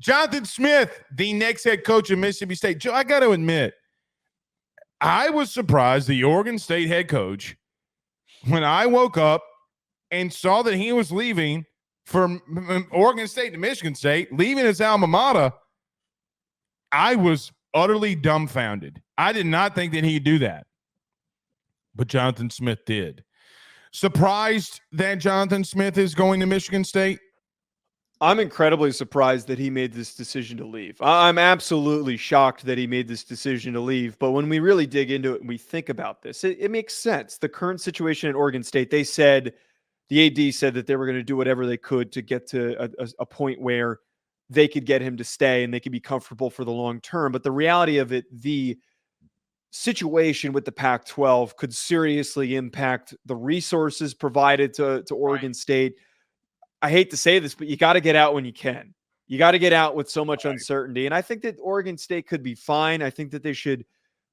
Jonathan Smith, the next head coach of Mississippi State. Joe, I got to admit, I was surprised the Oregon State head coach, when I woke up and saw that he was leaving from Oregon State to Michigan State, leaving his alma mater, I was utterly dumbfounded. I did not think that he'd do that. But Jonathan Smith did. Surprised that Jonathan Smith is going to Michigan State? I'm incredibly surprised that he made this decision to leave. I'm absolutely shocked that he made this decision to leave. But when we really dig into it and we think about this, it makes sense. The current situation at Oregon State, the AD said that they were going to do whatever they could to get to a point where they could get him to stay and they could be comfortable for the long term. But the reality of it, the situation with the Pac-12 could seriously impact the resources provided to Oregon State. I hate to say this, but you got to get out when you can. You got to get out with so much uncertainty. And I think that Oregon State could be fine. I think that they should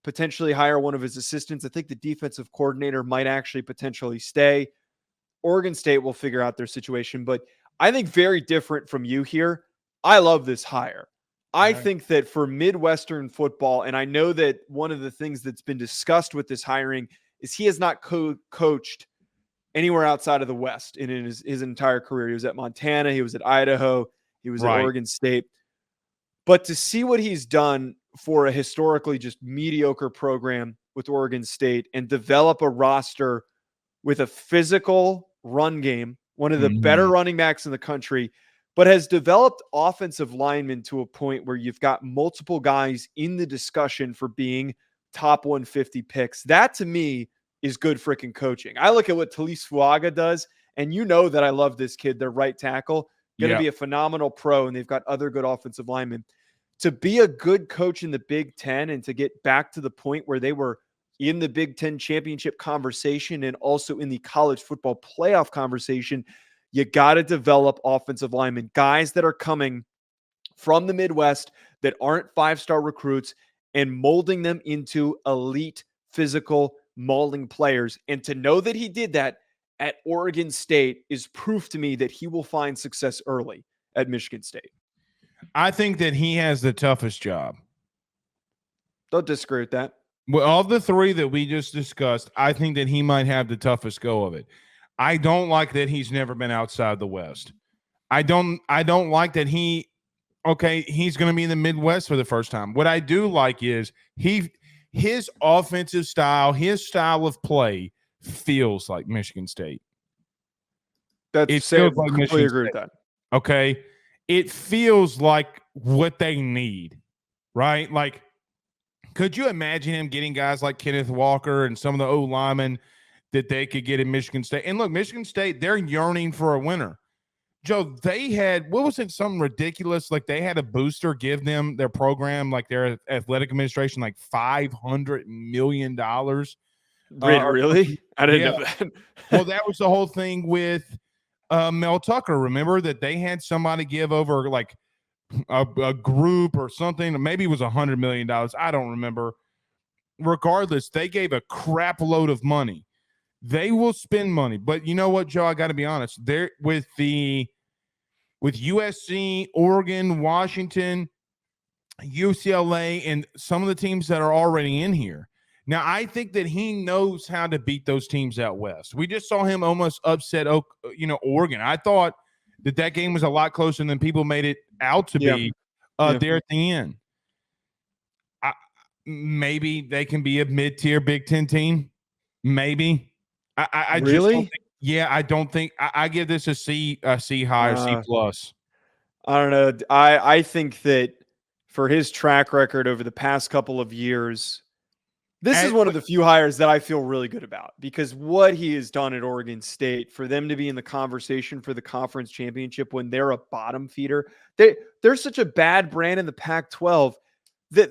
potentially hire one of his assistants. I think the defensive coordinator might actually potentially stay. Oregon State will figure out their situation. But I think very different from you here. I love this hire. I think that for Midwestern football, and I know that one of the things that's been discussed with this hiring is he has not coached anywhere outside of the West in his entire career. He was at Montana. He was at Idaho. He was at Oregon State. But to see what he's done for a historically just mediocre program with Oregon State and develop a roster with a physical run game, one of the better running backs in the country, but has developed offensive linemen to a point where you've got multiple guys in the discussion for being top 150 picks. That to me is good freaking coaching. I look at what Talise Fuaga does, and you know that I love this kid, their right tackle, going to be a phenomenal pro, and they've got other good offensive linemen. To be a good coach in the Big Ten and to get back to the point where they were in the Big Ten championship conversation and also in the college football playoff conversation, you got to develop offensive linemen, guys that are coming from the Midwest that aren't five-star recruits, and molding them into elite physical mauling players. And to know that he did that at Oregon State is proof to me that he will find success early at Michigan State. I think that he has the toughest job. Don't disagree with that. Well, of the three that we just discussed, I think that he might have the toughest go of it. I don't like that he's never been outside the West. I don't like that he's going to be in the Midwest for the first time. What I do like is his offensive style, his style of play feels like Michigan State. It feels like completely agree with that. Okay. It feels like what they need, right? Like, could you imagine him getting guys like Kenneth Walker and some of the O linemen that they could get in Michigan State? And look, Michigan State, they're yearning for a winner. Joe, they had, what was it, something ridiculous? Like they had a booster give them their program, like their athletic administration, like $500 million. Really? I didn't know that. Well, that was the whole thing with Mel Tucker. Remember that they had somebody give over like a group or something. Maybe it was $100 million. I don't remember. Regardless, they gave a crap load of money. They will spend money, but you know what, Joe? I got to be honest. They're with USC, Oregon, Washington, UCLA, and some of the teams that are already in here. Now, I think that he knows how to beat those teams out west. We just saw him almost upset, Oregon. I thought that game was a lot closer than people made it out to be there at the end. Maybe they can be a mid-tier Big Ten team. Maybe. I really? Just don't think, I don't think I give this a C high or C plus. I don't know. I think that for his track record over the past couple of years, this is one of the few hires that I feel really good about, because what he has done at Oregon State, for them to be in the conversation for the conference championship when they're a bottom feeder, they're such a bad brand in the Pac-12 that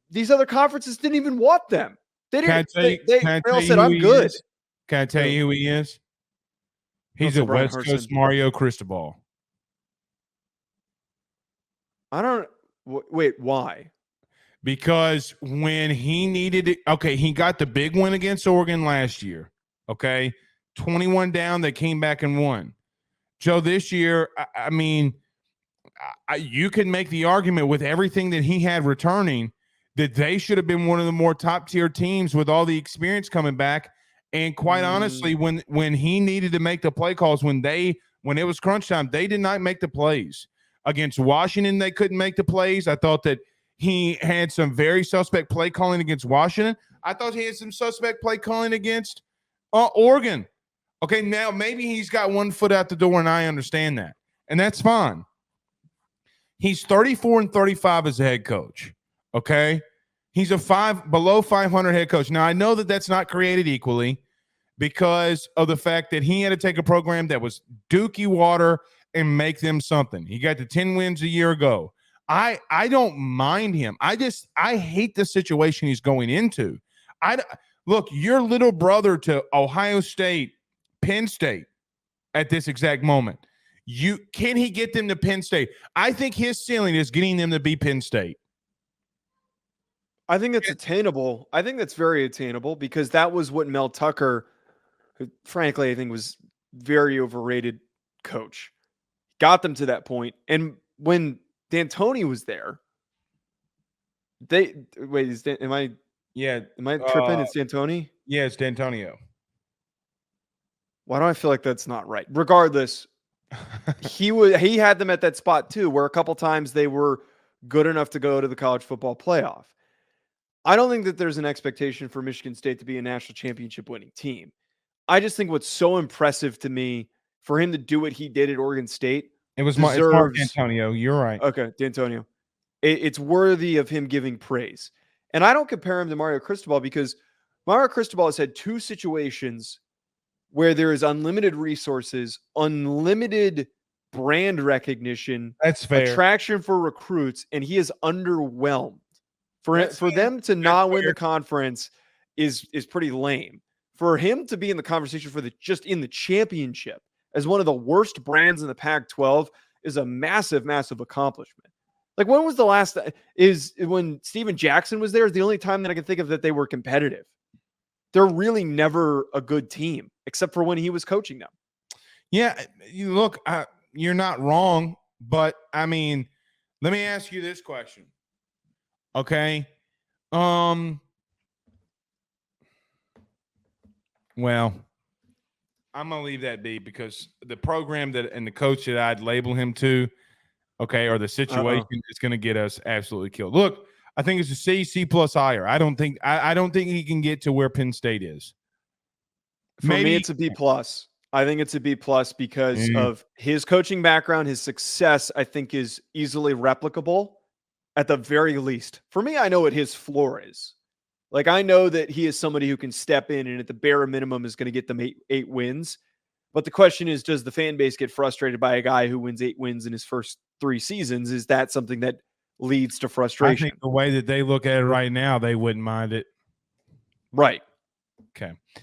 these other conferences didn't even want them. They didn't. They all said, "I'm good." Can I tell you who he is? He's a West Coast Mario Cristobal. I don't. Wait, why? Because when he needed it, he got the big win against Oregon last year. 21 down, they came back and won. Joe, this year, I mean, you can make the argument with everything that he had returning that they should have been one of the more top tier teams with all the experience coming back. And quite honestly, when he needed to make the play calls, when it was crunch time, they did not make the plays. Against Washington, they couldn't make the plays. I thought that he had some very suspect play calling against Washington. I thought he had some suspect play calling against Oregon. Okay, now maybe he's got one foot out the door, and I understand that. And that's fine. He's 34-35 as a head coach. Okay. He's below 500 head coach. Now I know that that's not created equally because of the fact that he had to take a program that was dookie water and make them something. He got the 10 wins a year ago. I don't mind him. I hate the situation he's going into. Look, your little brother to Ohio State, Penn State at this exact moment. Can he get them to Penn State? I think his ceiling is getting them to be Penn State. I think that's attainable. I think that's very attainable because that was what Mel Tucker, who frankly I think was very overrated coach, got them to that point. And when D'Antoni was there, am I tripping? It's D'Antoni? Yeah, it's D'Antonio. Why do I feel like that's not right? Regardless, he had them at that spot too, where a couple times they were good enough to go to the college football playoff. I don't think that there's an expectation for Michigan State to be a national championship winning team. I just think what's so impressive to me for him to do what he did at Oregon State. It's Mark D'Antonio. You're right. Okay, D'Antonio. It's worthy of him giving praise. And I don't compare him to Mario Cristobal because Mario Cristobal has had two situations where there is unlimited resources, unlimited brand recognition, that's fair, attraction for recruits, and he is underwhelmed. For them to not win the conference is pretty lame. For him to be in the conversation for just in the championship as one of the worst brands in the Pac-12 is a massive, massive accomplishment. Like when was the last when Steven Jackson was there is the only time that I can think of that they were competitive. They're really never a good team except for when he was coaching them. Yeah, look, you're not wrong, but I mean, let me ask you this question. Okay. Well, I'm going to leave that be because the program and the coach that I'd label him to, okay, or the situation is going to get us absolutely killed. Look, I think it's a C plus higher. I don't think he can get to where Penn State is. For me, it's a B plus. I think it's a B plus because of his coaching background, his success, I think is easily replicable. At the very least, for me, I know what his floor is. Like, I know that he is somebody who can step in and at the bare minimum is going to get them eight wins. But the question is, does the fan base get frustrated by a guy who wins 8 wins in his first 3 seasons? Is that something that leads to frustration? I think the way that they look at it right now, they wouldn't mind it. Right. Okay.